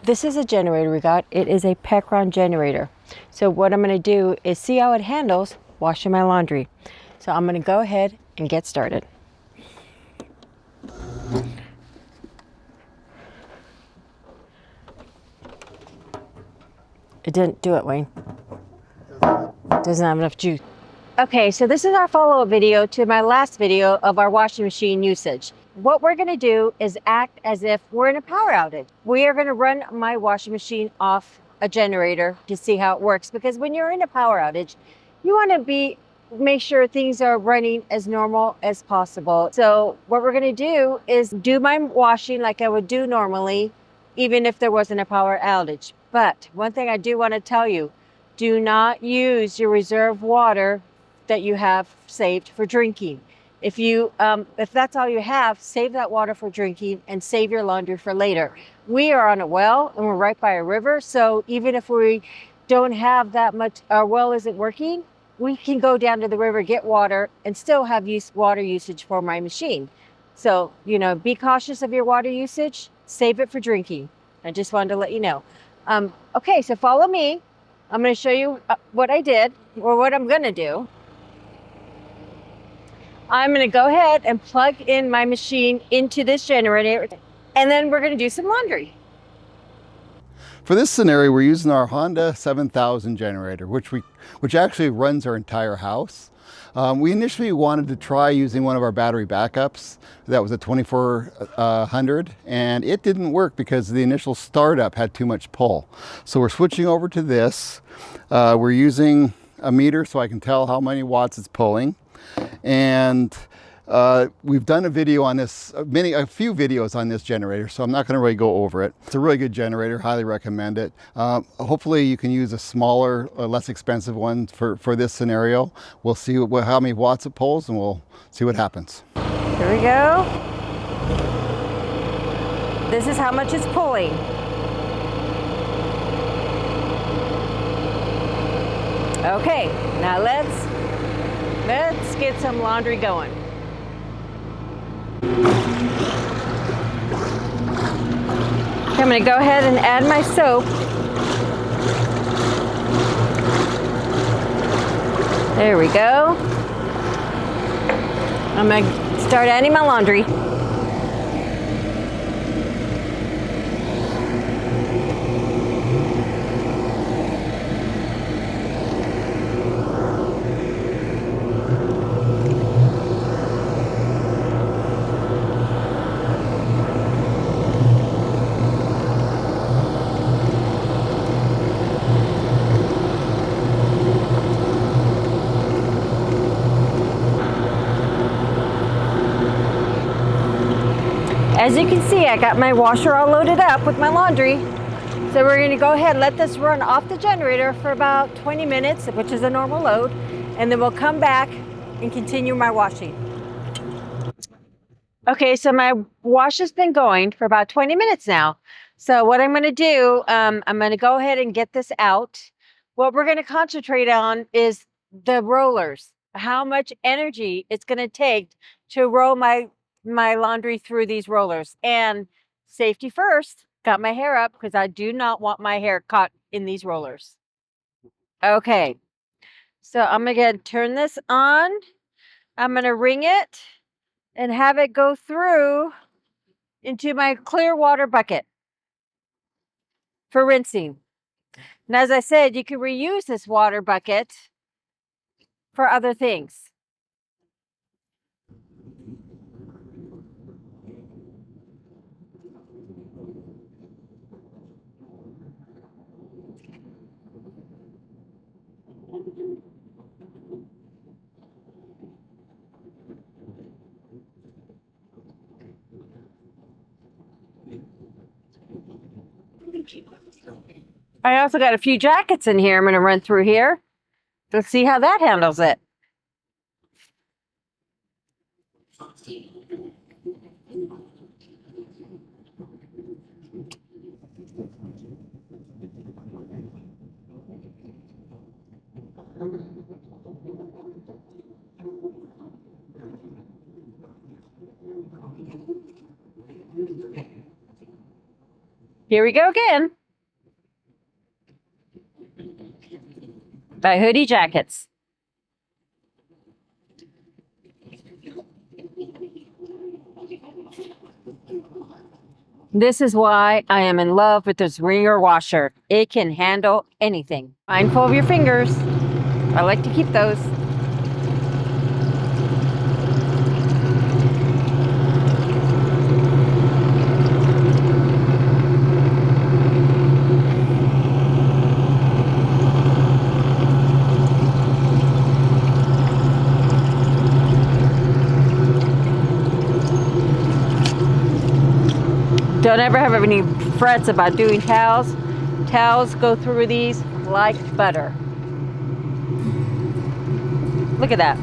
This is a generator we got. It is a Pecron generator. So what I'm going to do is see how it handles washing my laundry. So I'm going to go ahead and get started. It didn't do it, Wayne. Doesn't have enough juice. Okay, so this is our follow-up video to my last video of our washing machine usage. What we're going to do is act as if we're in a power outage. We are going to run my washing machine off a generator to see how it works, because when you're in a power outage, you want to make sure things are running as normal as possible. So what we're going to do is do my washing like I would do normally, even if there wasn't a power outage. But one thing I do want to tell you, do not use your reserve water that you have saved for drinking. If that's all you have, save that water for drinking and save your laundry for later. We are on a well and we're right by a river, so even if we don't have that much, our well isn't working, we can go down to the river, get water, and still have water usage for my machine. So, be cautious of your water usage, save it for drinking. I just wanted to let you know. Okay, so follow me. I'm going to show you what I did, or what I'm going to do. I'm going to go ahead and plug in my machine into this generator, and then we're going to do some laundry. For this scenario, we're using our Honda 7000 generator, which actually runs our entire house. We initially wanted to try using one of our battery backups. That was a 2400, and it didn't work because the initial startup had too much pull. So we're switching over to this. We're using a meter so I can tell how many watts it's pulling. And we've done a video on this, a few videos on this generator, so I'm not going to really go over it. It's a really good generator, highly recommend it. Hopefully you can use a smaller, less expensive one for this scenario. We'll see how many watts it pulls, and we'll see what happens. Here we go. This is how much it's pulling. Okay, now let's get some laundry going. Okay, I'm going to go ahead and add my soap. There we go. I'm going to start adding my laundry. As you can see, I got my washer all loaded up with my laundry. So we're going to go ahead and let this run off the generator for about 20 minutes, which is a normal load, and then we'll come back and continue my washing. Okay, so my wash has been going for about 20 minutes now. So what I'm going to do, I'm going to go ahead and get this out. What we're going to concentrate on is the rollers, how much energy it's going to take to roll my laundry through these rollers. And safety first, got my hair up because I do not want my hair caught in these rollers. Okay, so I'm going to turn this on. I'm going to wring it and have it go through into my clear water bucket for rinsing. And as I said, you can reuse this water bucket for other things. I also got a few jackets in here I'm going to run through here. Let's see how that handles it. Here we go again. by Hoodie Jackets. This is why I am in love with this wringer washer. It can handle anything. Mindful of your fingers. I like to keep those. Don't ever have any frets about doing towels. Towels go through these like butter. Look at that.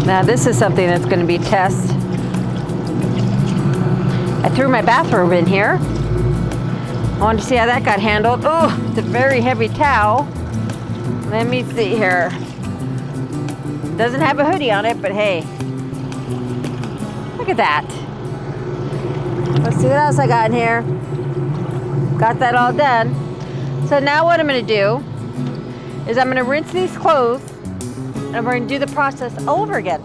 Now this is something that's going to be test. I threw my bathrobe in here. I wanted to see how that got handled. Oh, it's a very heavy towel. Let me see here. Doesn't have a hoodie on it, but hey. Look at that. Let's see what else I got in here. Got that all done. So now what I'm going to do is I'm going to rinse these clothes and we're going to do the process all over again.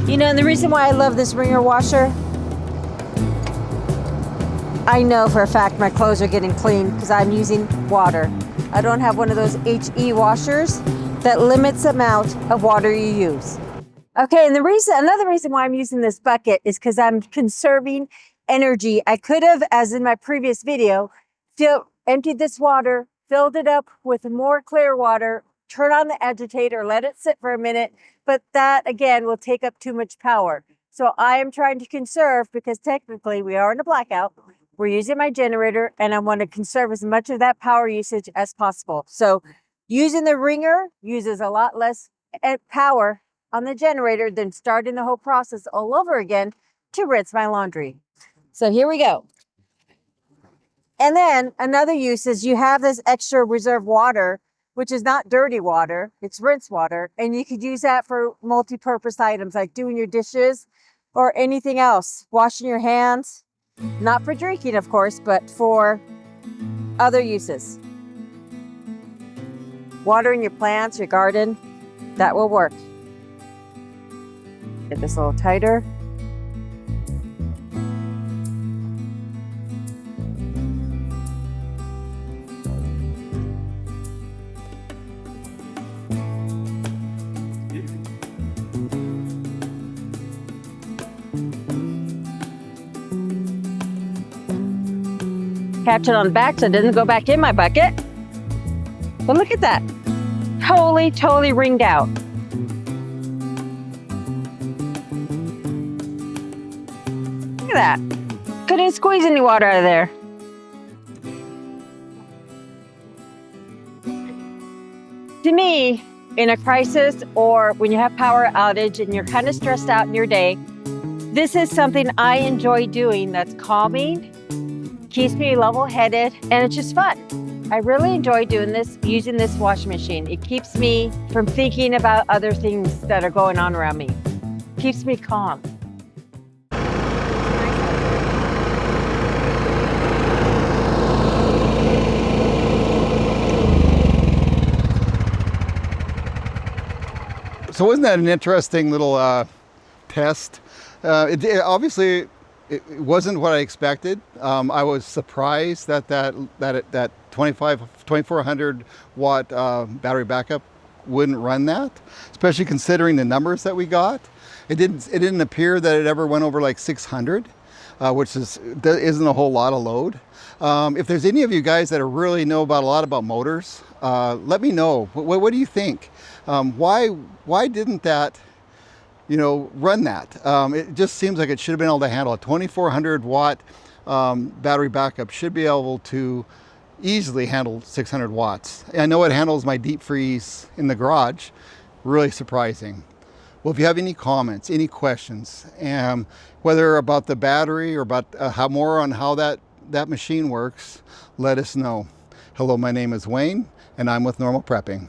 You know, and the reason why I love this wringer washer, I know for a fact my clothes are getting clean because I'm using water. I don't have one of those HE washers that limits the amount of water you use. Okay, and another reason why I'm using this bucket is because I'm conserving energy. I could have, as in my previous video, emptied this water, filled it up with more clear water, turn on the agitator, let it sit for a minute, but that again will take up too much power. So I am trying to conserve because technically we are in a blackout. We're using my generator and I want to conserve as much of that power usage as possible. So using the wringer uses a lot less power on the generator than starting the whole process all over again to rinse my laundry. So here we go. And then another use is you have this extra reserve water, which is not dirty water, it's rinse water. And you could use that for multi-purpose items like doing your dishes or anything else, washing your hands, not for drinking, of course, but for other uses. Watering your plants, your garden, that will work. Get this a little tighter. Catch it on the back so it doesn't go back in my bucket. But look at that. Totally ringed out. Look at that. Couldn't squeeze any water out of there. To me, in a crisis or when you have power outage and you're kind of stressed out in your day, this is something I enjoy doing that's calming, keeps me level-headed, and it's just fun. I really enjoy doing this, using this washing machine. It keeps me from thinking about other things that are going on around me. Keeps me calm. So wasn't that an interesting little test? Obviously, it wasn't what I expected. I was surprised that 2400 watt battery backup wouldn't run that, especially considering the numbers that we got. It didn't appear that it ever went over like 600, which isn't a whole lot of load. If there's any of you guys that really know a lot about motors, let me know. What do you think? Why didn't that run that? It just seems like it should have been able to handle a 2400 watt battery backup. Should be able to easily handled 600 watts. I know it handles my deep freeze in the garage. Really surprising. Well, if you have any comments, any questions, whether about the battery or about more on how that machine works, let us know. Hello, my name is Wayne, and I'm with Normal Prepping.